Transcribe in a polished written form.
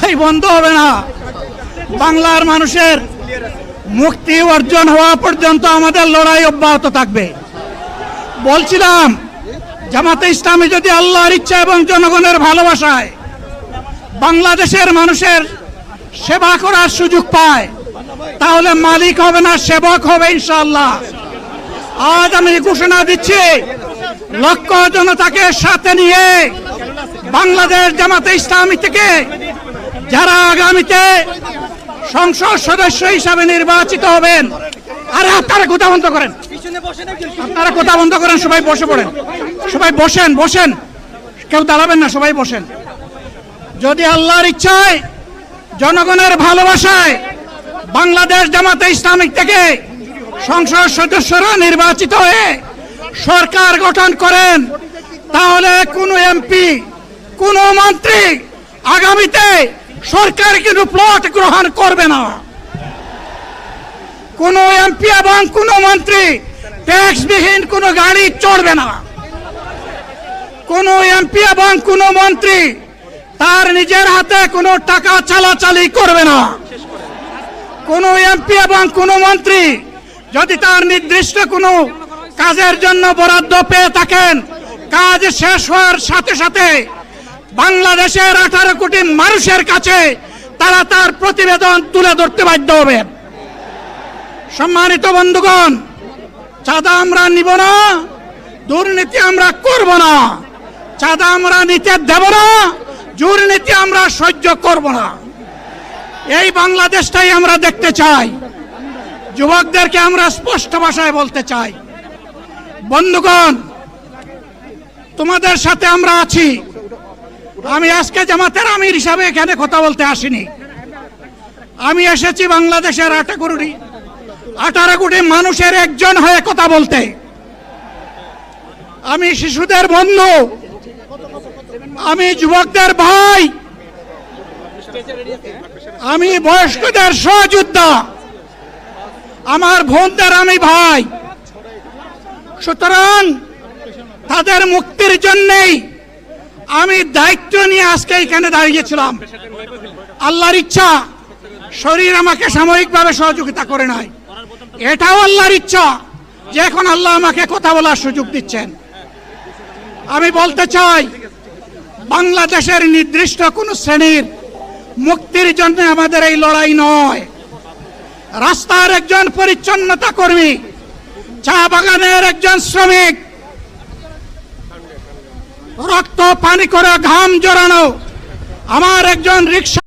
লড়াই বন্ধ হবে না। বাংলার মানুষের মুক্তি অর্জন হওয়া পর্যন্ত আমাদের লড়াই অব্যাহত থাকবে। বলছিলাম, জামাতে ইসলামী যদি আল্লাহর ইচ্ছা এবং জনগণের ভালোবাসায় বাংলাদেশের মানুষের সেবা করার সুযোগ পায়, তাহলে মালিক হবে না, সেবক হবে ইনশাআল্লাহ। আজ আমি ঘোষণা দিচ্ছি, লক্ষ জনতাকে সাথে নিয়ে বাংলাদেশ জামাতে ইসলামী থেকে যারা আগামীতে সংসদ সদস্য হিসাবে নির্বাচিত হবেন, আরে আপনারা কথা বন্ধ করেন, আপনারা কথা বন্ধ করেন, সবাই বসে পড়েন, সবাই বসেন, বসেন, কেউ দাঁড়াবেন না, সবাই বসেন। যদি আল্লাহর ইচ্ছায় জনগণের ভালোবাসায় বাংলাদেশ জামাতে ইসলামী থেকে সংসদ সদস্যরা নির্বাচিত হয়ে সরকার গঠন করেন, তাহলে কোনো এমপি, কোনো মন্ত্রী আগামীতে সরকার কিন্তু প্লট গ্রহণ করবে না। কোনো এমপি এবং কোনো মন্ত্রী ট্যাক্সবিহীন কোনো গাড়ি চড়বে না। কোনো এমপি এবং কোনো মন্ত্রী তার নিজের হাতে কোনো টাকা চালাচালি করবে না। কোনো এমপি এবং কোনো মন্ত্রী যদি তার নির্দিষ্ট কোনো কাজের জন্য বরাদ্দ পেয়ে থাকেন, কাজ শেষ হওয়ার সাথে সাথে বাংলাদেশের 18 কোটি মানুষের কাছে তারা তার প্রতিবেদন তুলে ধরতে বাধ্য হবে। সম্মানিত বন্ধুগণ, চাঁদা আমরা নিব না, দুর্নীতি আমরা করব না, চাঁদা আমরা নিতে দেব না, দুর্নীতি আমরা সহ্য করব না। এই বাংলাদেশটাই আমরা দেখতে চাই। যুবকদেরকে আমরা স্পষ্ট ভাষায় বলতে চাই, বন্ধুগণ, তোমাদের সাথে আমরা আছি। আমি আজকে জামাতের আমির হিসাবে এখানে কথা বলতে আসিনি। আমি এসেছি বাংলাদেশের 18 কোটি মানুষের একজন হয়ে কথা বলতে। আমি শিশুদের বন্ধু, আমি যুবকদের ভাই, আমি বয়স্কদের সহযোদ্ধা, আমার বোনদের আমি ভাই। সুতরাং তাদের মুক্তির জন্যই আমি দায়িত্ব নিয়ে আজকে এখানে দাঁড়িয়েছিলাম। আল্লাহর ইচ্ছা, শরীর আমাকে সাময়িকভাবে সহযোগিতা করে নাই, এটাও আল্লাহর ইচ্ছা যে এখন আল্লাহ আমাকে কথা বলার সুযোগ দিচ্ছেন। আমি বলতে চাই, বাংলাদেশের নির্দিষ্ট কোন শ্রেণীর মুক্তির জন্য আমাদের এই লড়াই নয়। রাস্তার একজন পরিচ্ছন্নতা কর্মী, চা বাগানের একজন শ্রমিক, রক্ত পানি করে ঘাম জড়ানো আমার একজন রিক্সা